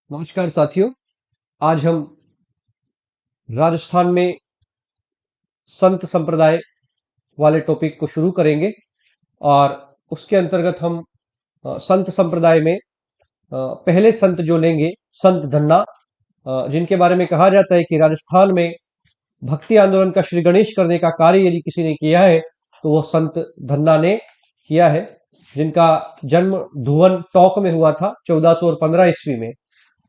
नमस्कार साथियों। आज हम राजस्थान में संत संप्रदाय वाले टॉपिक को शुरू करेंगे और उसके अंतर्गत हम संत संप्रदाय में पहले संत जो लेंगे संत धन्ना, जिनके बारे में कहा जाता है कि राजस्थान में भक्ति आंदोलन का श्री गणेश करने का कार्य यदि किसी ने किया है तो वो संत धन्ना ने किया है, जिनका जन्म धुवन टोंक में हुआ था 1415 ईस्वी में।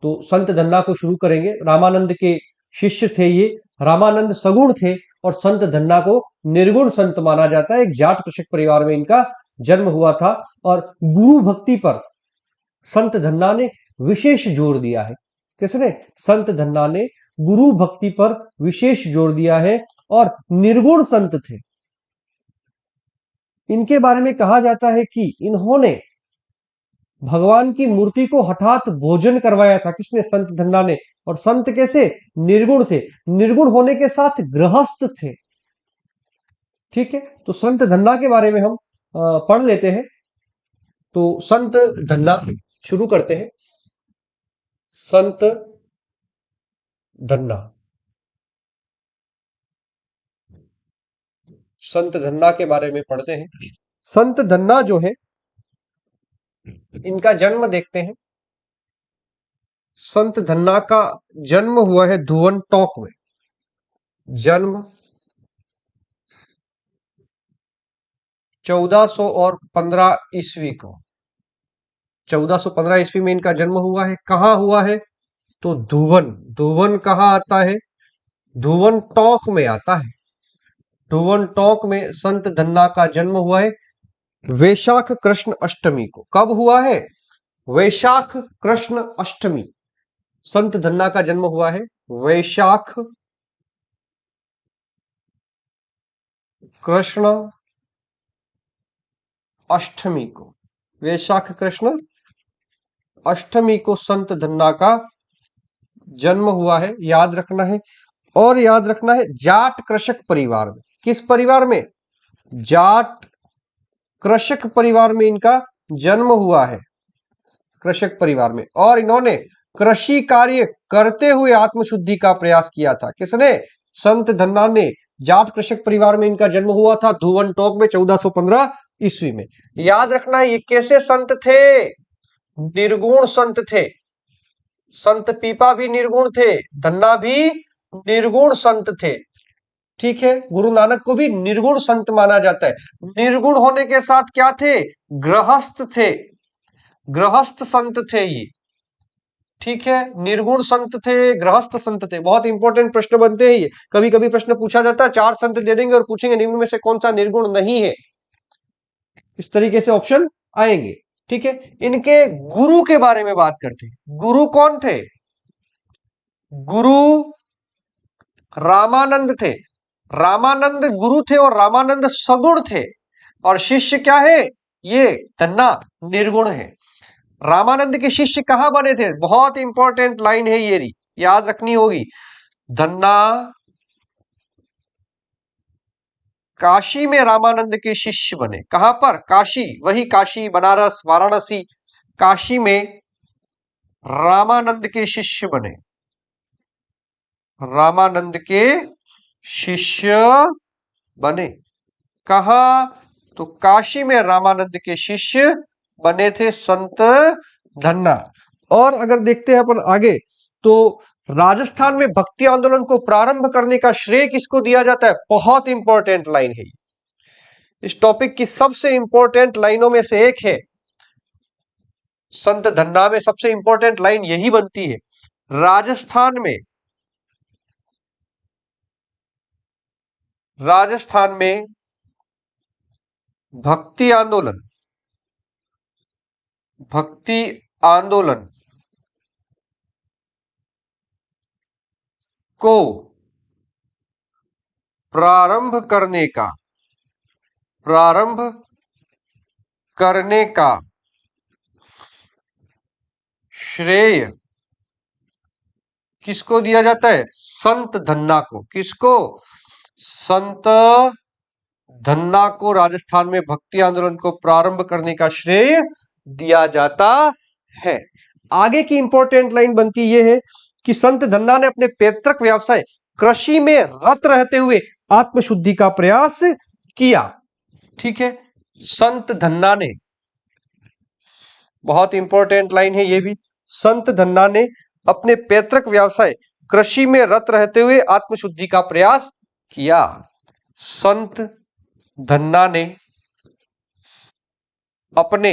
तो संत धन्ना को शुरू करेंगे। रामानंद के शिष्य थे ये। रामानंद सगुण थे और संत धन्ना को निर्गुण संत माना जाता है। एक जाट कृषक परिवार में इनका जन्म हुआ था और गुरु भक्ति पर संत धन्ना ने विशेष जोर दिया है। किसने? संत धन्ना ने गुरु भक्ति पर विशेष जोर दिया है और निर्गुण संत थे। इनके बारे में कहा जाता है कि इन्होंने भगवान की मूर्ति को हठात भोजन करवाया था। किसने? संत धन्ना ने। और संत कैसे? निर्गुण थे। निर्गुण होने के साथ गृहस्थ थे। ठीक है, तो संत धन्ना के बारे में हम पढ़ लेते हैं। तो संत धन्ना शुरू करते हैं। संत धन्ना, संत धन्ना के बारे में पढ़ते हैं। संत धन्ना जो है, इनका जन्म देखते हैं। संत धन्ना का जन्म हुआ है धुवन टोंक में। जन्म 1415 ईस्वी को, 1415 ईस्वी में इनका जन्म हुआ है। कहाँ हुआ है? तो धुवन। धुवन कहाँ आता है? धुवन टोंक में आता है। धुवन टोंक में संत धन्ना का जन्म हुआ है वैशाख कृष्ण अष्टमी को। कब हुआ है? वैशाख कृष्ण अष्टमी। संत धन्ना का जन्म हुआ है वैशाख कृष्ण अष्टमी को। वैशाख कृष्ण अष्टमी को संत धन्ना का जन्म हुआ है। याद रखना है। और याद रखना है जाट कृषक परिवार में। किस परिवार में? जाट कृषक परिवार में इनका जन्म हुआ है। कृषक परिवार में। और इन्होंने कृषि कार्य करते हुए आत्मशुद्धि का प्रयास किया था। किसने? संत धन्ना ने। जाट कृषक परिवार में इनका जन्म हुआ था धुवन टोंक में 1415 ईस्वी में। याद रखना है ये कैसे संत थे? निर्गुण संत थे। संत पीपा भी निर्गुण थे, धन्ना भी निर्गुण संत थे। ठीक है, गुरु नानक को भी निर्गुण संत माना जाता है। निर्गुण होने के साथ क्या थे? गृहस्थ थे। गृहस्थ संत थे ये। ठीक है, निर्गुण संत थे, गृहस्थ संत थे। बहुत इंपॉर्टेंट प्रश्न बनते हैं ये। कभी कभी प्रश्न पूछा जाता है, 4 संत दे देंगे और पूछेंगे निम्न में से कौन सा निर्गुण नहीं है। इस तरीके से ऑप्शन आएंगे। ठीक है, इनके गुरु के बारे में बात करते हैं। गुरु कौन थे? गुरु रामानंद थे। रामानंद गुरु थे और रामानंद सगुण थे। और शिष्य क्या है? ये धन्ना निर्गुण है। रामानंद के शिष्य कहां बने थे? बहुत इंपॉर्टेंट लाइन है ये, याद रखनी होगी। धन्ना काशी में रामानंद के शिष्य बने। कहां पर? काशी। वही काशी, बनारस, वाराणसी। काशी में रामानंद के शिष्य बने। रामानंद के शिष्य बने। कहा? तो काशी में रामानंद के शिष्य बने थे संत धन्ना। और अगर देखते हैं अपन आगे, तो राजस्थान में भक्ति आंदोलन को प्रारंभ करने का श्रेय किसको दिया जाता है? बहुत इंपॉर्टेंट लाइन है। इस टॉपिक की सबसे इंपॉर्टेंट लाइनों में से एक है। संत धन्ना में सबसे इंपॉर्टेंट लाइन यही बनती है। राजस्थान में भक्ति आंदोलन को प्रारंभ करने का श्रेय किसको दिया जाता है? संत धन्ना को। किसको? संत धन्ना को राजस्थान में भक्ति आंदोलन को प्रारंभ करने का श्रेय दिया जाता है। आगे की इंपॉर्टेंट लाइन बनती यह है कि संत धन्ना ने अपने पैतृक व्यवसाय कृषि में रत रहते हुए आत्मशुद्धि का प्रयास किया। ठीक है, संत धन्ना ने, बहुत इंपॉर्टेंट लाइन है ये भी, संत धन्ना ने अपने पैतृक व्यवसाय कृषि में रत रहते हुए आत्मशुद्धि का प्रयास किया। संत धन्ना ने अपने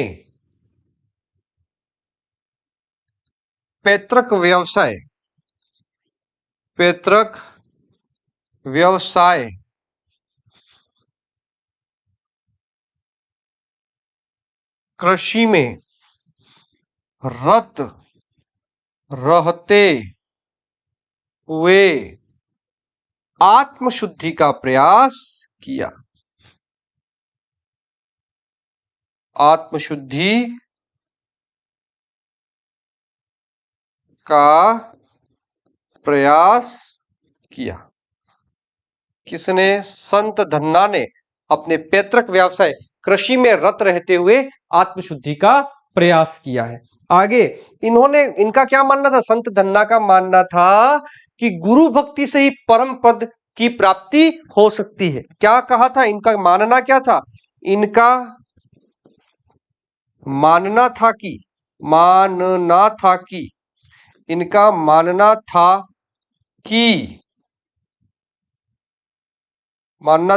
पैतृक व्यवसाय कृषि में रत रहते हुए आत्मशुद्धि का प्रयास किया। आत्मशुद्धि का प्रयास किया। किसने? संत धन्ना ने अपने पैतृक व्यवसाय कृषि में रत रहते हुए आत्मशुद्धि का प्रयास किया है। आगे इनका क्या मानना था? संत धन्ना का मानना था कि गुरु भक्ति से ही परम पद की प्राप्ति हो सकती है। क्या कहा था? इनका मानना क्या था? इनका मानना था कि इनका मानना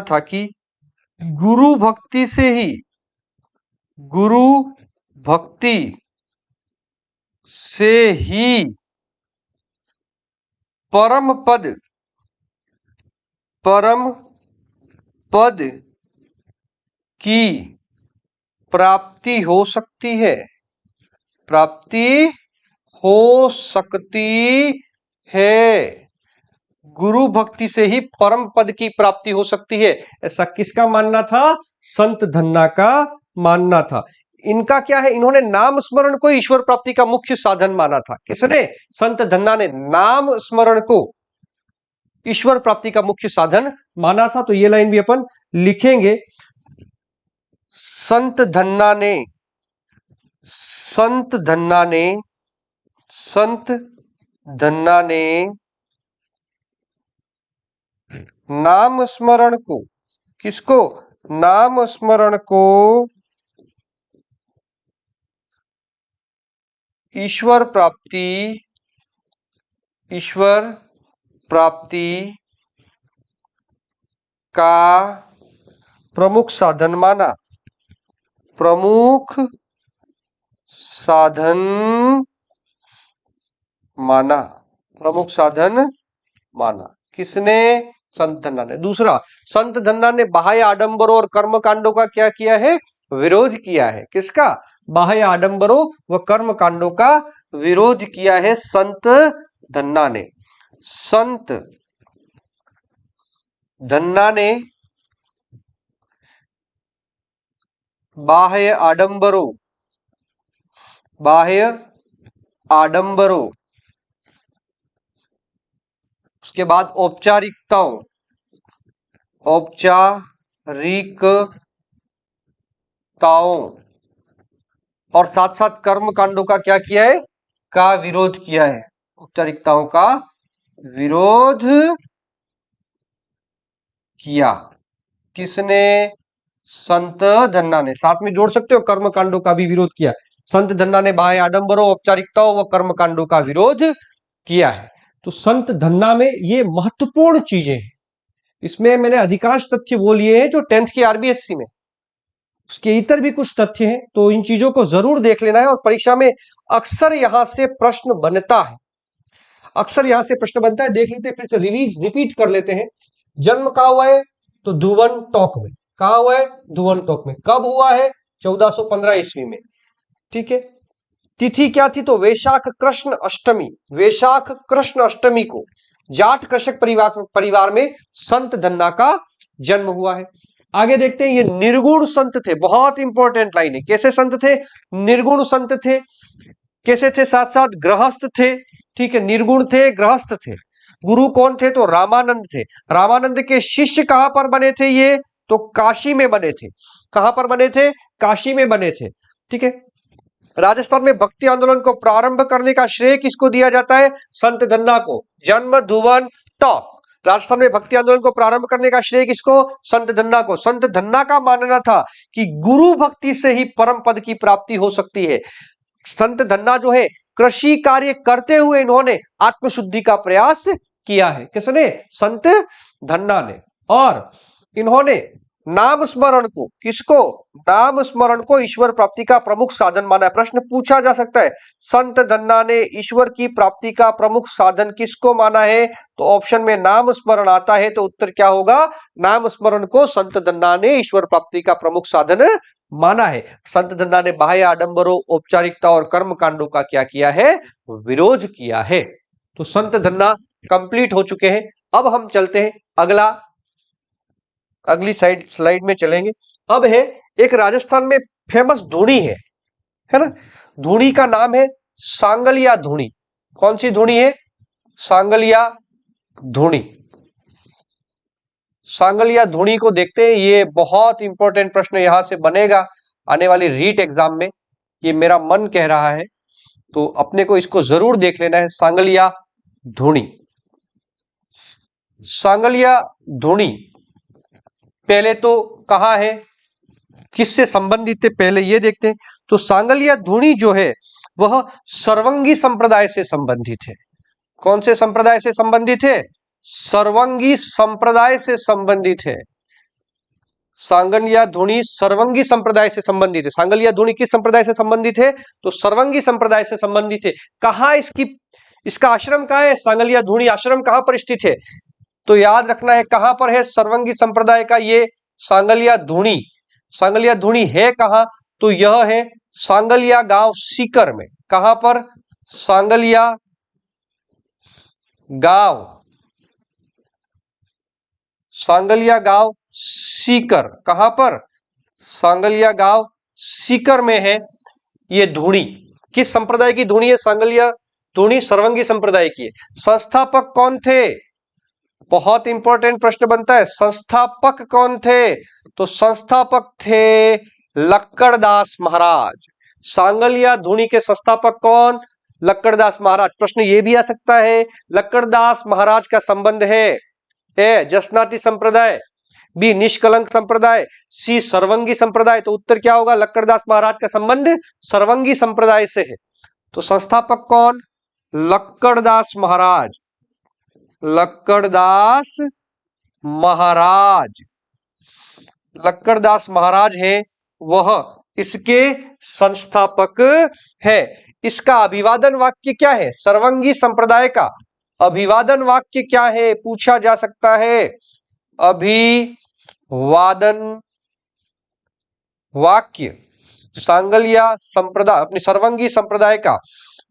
था कि गुरु भक्ति से ही परम पद की प्राप्ति हो सकती है। गुरु भक्ति से ही परम पद की प्राप्ति हो सकती है, ऐसा किसका मानना था? संत धन्ना का मानना था। इनका क्या है? इन्होंने नाम स्मरण को ईश्वर प्राप्ति का मुख्य साधन माना था। किसने? संत धन्ना ने नाम स्मरण को ईश्वर प्राप्ति का मुख्य साधन माना था। तो ये लाइन भी अपन लिखेंगे। संत धन्ना ने नाम स्मरण को, किसको? नाम स्मरण को ईश्वर प्राप्ति का प्रमुख साधन माना। किसने? संत धन्ना ने। दूसरा, संत धन्ना ने बाह्य आडंबरों और कर्म कांडों का क्या किया है? विरोध किया है। किसका? बाह्य आडंबरों व कर्म कांडों का विरोध किया है संत धन्ना ने। संत धन्ना ने बाह्य आडंबरों, उसके बाद औपचारिकताओं और साथ साथ कर्म कांडों का क्या किया है? का विरोध किया है। औपचारिकताओं का विरोध किया। किसने? संत धन्ना ने। साथ में जोड़ सकते हो, कर्म कांडों का भी विरोध किया। संत धन्ना ने बाह्य आडंबरों, औपचारिकताओं व कर्म कांडों का विरोध किया है। तो संत धन्ना में ये महत्वपूर्ण चीजें हैं। इसमें मैंने अधिकांश तथ्य वो लिए हैं जो 10th की आरबीएससी में, उसके इतर भी कुछ तथ्य हैं, तो इन चीजों को जरूर देख लेना है। और परीक्षा में अक्सर यहां से प्रश्न बनता है, देख लेते हैं, फिर से रिपीट कर लेते हैं। जन्म कहा हुआ है? तो धुवन टोक में। कहा हुआ है? धुवन टोक में। कब हुआ है? 1415 ईस्वी में। ठीक है। तिथि क्या थी? तो वैशाख कृष्ण अष्टमी को जाट कृषक परिवार में संत धन्ना का जन्म हुआ है। आगे देखते हैं, ये निर्गुण संत थे। बहुत इंपॉर्टेंट लाइन है। कैसे संत थे? निर्गुण संत थे। कैसे थे? साथ साथ गृहस्थ थे। ठीक है, निर्गुण थे, गृहस्थ थे। गुरु कौन थे? तो रामानंद थे। रामानंद के शिष्य कहां पर बने थे? ये तो काशी में बने थे। कहां पर बने थे? काशी में बने थे। ठीक है। राजस्थान में भक्ति आंदोलन को प्रारंभ करने का श्रेय किसको दिया जाता है? संत धन्ना को। जन्म धुवन टॉक। राजस्थान में भक्ति आंदोलन को प्रारंभ करने का श्रेय किसको? संत धन्ना को। संत धन्ना का मानना था कि गुरु भक्ति से ही परम पद की प्राप्ति हो सकती है। संत धन्ना जो है कृषि कार्य करते हुए इन्होंने आत्मशुद्धि का प्रयास किया है। किसने? संत धन्ना ने। और इन्होंने नाम स्मरण को, किसको? नाम स्मरण को ईश्वर प्राप्ति का प्रमुख साधन माना है। प्रश्न पूछा जा सकता है, संत धन्ना ने ईश्वर की प्राप्ति का प्रमुख साधन किसको माना है? तो ऑप्शन में नाम स्मरण आता है, तो उत्तर क्या होगा? नाम स्मरण को संत धन्ना ने ईश्वर प्राप्ति का प्रमुख साधन माना है। संत धन्ना ने बाह्य आडंबरों, औपचारिकता और कर्म कांडों का क्या किया है? विरोध किया है। तो संत धन्ना कंप्लीट हो चुके हैं। अब हम चलते हैं अगली स्लाइड में चलेंगे। अब है एक राजस्थान में फेमस धूनी है ना? धूनी का नाम है सांगलिया धूनी। कौन सी धूनी है? सांगलिया धूनी। सांगलिया धूनी को देखते हैं। ये बहुत इंपॉर्टेंट प्रश्न यहां से बनेगा आने वाली रीट एग्जाम में, ये मेरा मन कह रहा है, तो अपने को इसको जरूर देख लेना है। सांगलिया धूनी। सांगलिया धूनी पहले तो कहाँ है, किससे संबंधित है, पहले ये देखते हैं। तो सांगलिया धूनी जो है वह सर्वंगी संप्रदाय से संबंधित है। कौन से संप्रदाय से संबंधित है? सर्वंगी संप्रदाय से संबंधित है। सांगलिया धूनी सर्वंगी संप्रदाय से संबंधित है। सांगलिया धूनी किस संप्रदाय से संबंधित है? तो सर्वंगी संप्रदाय से संबंधित है। कहाँ इसका आश्रम कहाँ है? सांगलिया धूनी आश्रम कहाँ पर स्थित है? तो याद रखना है कहां पर है सर्वंगी संप्रदाय का ये सांगलिया धूनी। सांगलिया धूनी है कहां? तो यह है सांगलिया गांव सीकर में। कहां पर? सांगलिया गांव, सांगलिया गांव सीकर। कहां पर? सांगलिया गांव सीकर में है ये धूनी। किस संप्रदाय की धूनी है? सांगलिया धूनी सर्वंगी संप्रदाय की है। संस्थापक कौन थे? बहुत इंपॉर्टेंट प्रश्न बनता है, संस्थापक कौन थे? तो संस्थापक थे लक्कड़दास महाराज। सांगलिया धूनी के संस्थापक कौन? लक्कड़दास महाराज। प्रश्न ये भी आ सकता है, लक्कड़दास महाराज का संबंध है ए जसनाती संप्रदाय, बी निष्कलंक संप्रदाय, सी सर्वंगी संप्रदाय। तो उत्तर क्या होगा? लक्कड़दास महाराज का संबंध सर्वंगी संप्रदाय से है। तो संस्थापक कौन? लक्कड़दास महाराज। लक्कड़दास महाराज, लक्कड़दास महाराज है वह इसके संस्थापक है। इसका अभिवादन वाक्य क्या है? सर्वंगी संप्रदाय का अभिवादन वाक्य क्या है? पूछा जा सकता है। अभिवादन वाक्य सांगलिया संप्रदाय अपनी सर्वंगी संप्रदाय का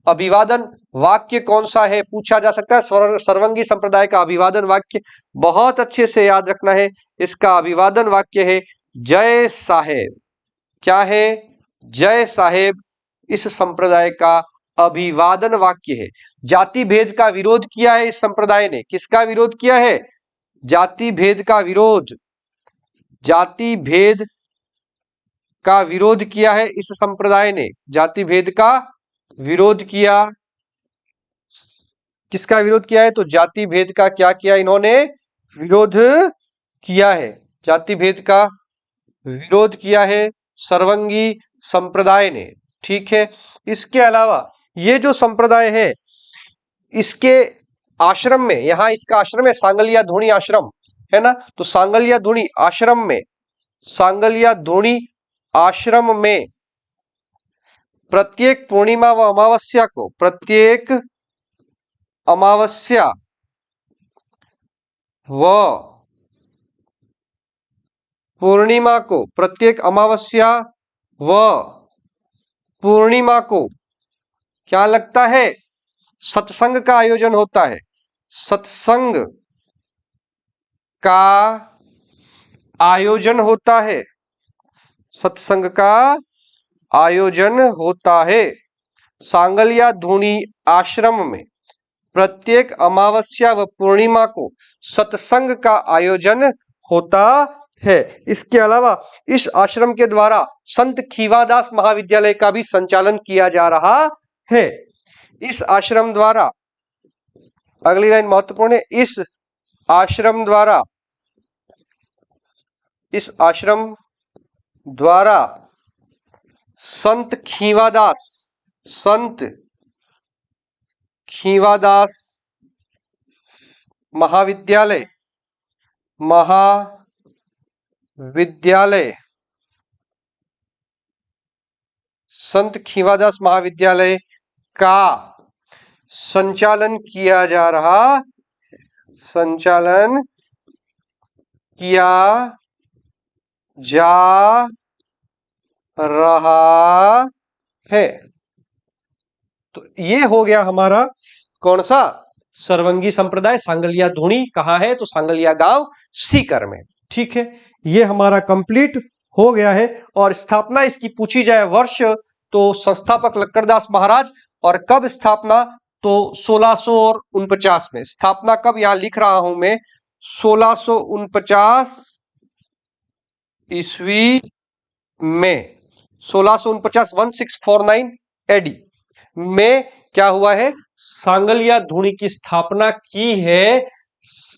अभिवादन वाक्य कौन सा है? पूछा जा सकता है। सर्वंगी संप्रदाय का अभिवादन वाक्य बहुत अच्छे से याद रखना है। इसका अभिवादन वाक्य है जय साहेब। क्या है? जय साहेब इस संप्रदाय का अभिवादन वाक्य है। जाति भेद का विरोध किया है इस संप्रदाय ने। किसका विरोध किया है? जाति भेद का विरोध। जाति भेद का विरोध किया है इस संप्रदाय ने। जाति भेद का विरोध किया। किसका विरोध किया है? तो जाति भेद का क्या किया इन्होंने? विरोध किया है। जाति भेद का विरोध किया है सर्वंगी संप्रदाय ने। ठीक है। इसके अलावा ये जो संप्रदाय है इसके आश्रम में, यहां इसका आश्रम है सांगलिया धूनी आश्रम है ना। तो सांगलिया धूनी आश्रम में, सांगलिया धूनी आश्रम में प्रत्येक पूर्णिमा व अमावस्या को, प्रत्येक अमावस्या व पूर्णिमा को, प्रत्येक अमावस्या व पूर्णिमा को क्या लगता है? सत्संग का आयोजन होता है। सत्संग का आयोजन होता है। सत्संग का आयोजन होता है। सांगलिया धूनी आश्रम में प्रत्येक अमावस्या व पूर्णिमा को सत्संग का आयोजन होता है। इसके अलावा इस आश्रम के द्वारा संत खीवादास महाविद्यालय का भी संचालन किया जा रहा है। इस आश्रम द्वारा, अगली लाइन महत्वपूर्ण है, इस आश्रम द्वारा संत खीवादास महाविद्यालय संत खीवादास महाविद्यालय का संचालन किया जा रहा है। तो ये हो गया हमारा कौन सा, सर्वंगी संप्रदाय। सांगलिया धुनी कहाँ है, तो सांगलिया गांव सीकर में। ठीक है, ये हमारा कंप्लीट हो गया है। और स्थापना इसकी पूछी जाए वर्ष, तो संस्थापक लक्कड़दास महाराज, और कब स्थापना, तो 1649 में। स्थापना कब, यहां लिख रहा हूं मैं, 1649 ईस्वी में, 1649 1649 एडी में क्या हुआ है, सांगलिया धुनी की स्थापना की है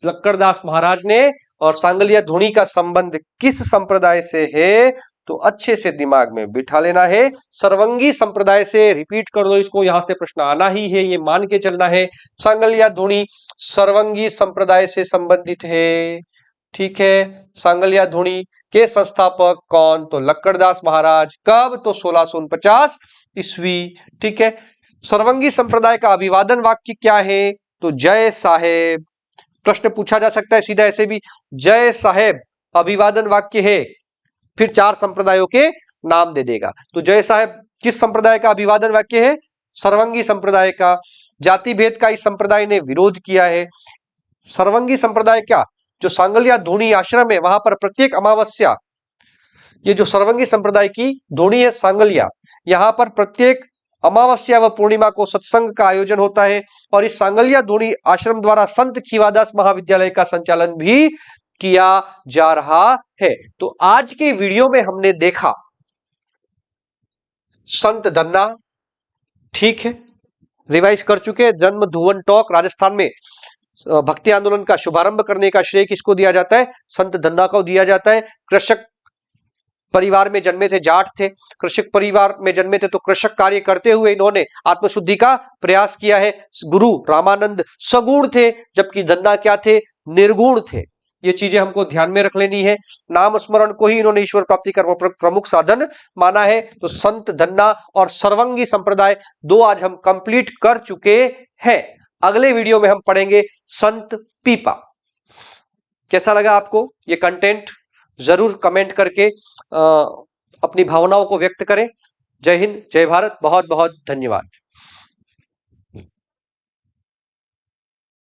लक्कड़दास महाराज ने। और सांगलिया धुनी का संबंध किस संप्रदाय से है, तो अच्छे से दिमाग में बिठा लेना है, सर्वंगी संप्रदाय से। रिपीट कर दो इसको, यहां से प्रश्न आना ही है, ये मान के चलना है। सांगलिया धुनी सर्वंगी संप्रदाय से संबंधित है। ठीक है, सांगलिया धुनी के संस्थापक कौन, तो लक्कड़दास महाराज। कब, तो 1649 ईस्वी। ठीक है, सर्वंगी संप्रदाय का अभिवादन वाक्य क्या है, तो जय साहेब। प्रश्न पूछा जा सकता है सीधा ऐसे भी, जय साहेब अभिवादन वाक्य है, फिर 4 संप्रदायों के नाम दे देगा। तो जय साहेब किस संप्रदाय का अभिवादन वाक्य है, सर्वंगी संप्रदाय का। जाति भेद का इस संप्रदाय ने विरोध किया है। सर्वंगी संप्रदाय क्या, जो सांगलिया धुनी आश्रम है, वहां पर प्रत्येक अमावस्या, ये जो सर्वंगी संप्रदाय की धुनी है सांगलिया, यहां पर प्रत्येक अमावस्या व पूर्णिमा को सत्संग का आयोजन होता है। और इस सांगलिया धुनी आश्रम द्वारा संत खीवादास महाविद्यालय का संचालन भी किया जा रहा है। तो आज के वीडियो में हमने देखा संत धन्ना, ठीक है, रिवाइज कर चुके। जन्म धुवन टॉक, राजस्थान में भक्ति आंदोलन का शुभारंभ करने का श्रेय किसको दिया जाता है, संत धन्ना को दिया जाता है। कृषक परिवार में जन्मे थे, जाट थे, कृषक परिवार में जन्मे थे, तो कृषक कार्य करते हुए इन्होंने आत्मशुद्धि का प्रयास किया है। गुरु रामानंद सगुण थे, जबकि धन्ना क्या थे, निर्गुण थे। ये चीजें हमको ध्यान में रख लेनी है। नाम स्मरण को ही इन्होंने ईश्वर प्राप्ति का प्रमुख साधन माना है। तो संत धन्ना और सर्वंगी संप्रदाय 2 आज हम कंप्लीट कर चुके हैं। अगले वीडियो में हम पढ़ेंगे संत पीपा। कैसा लगा आपको ये कंटेंट, जरूर कमेंट करके अपनी भावनाओं को व्यक्त करें। जय हिंद, जय भारत, बहुत बहुत धन्यवाद।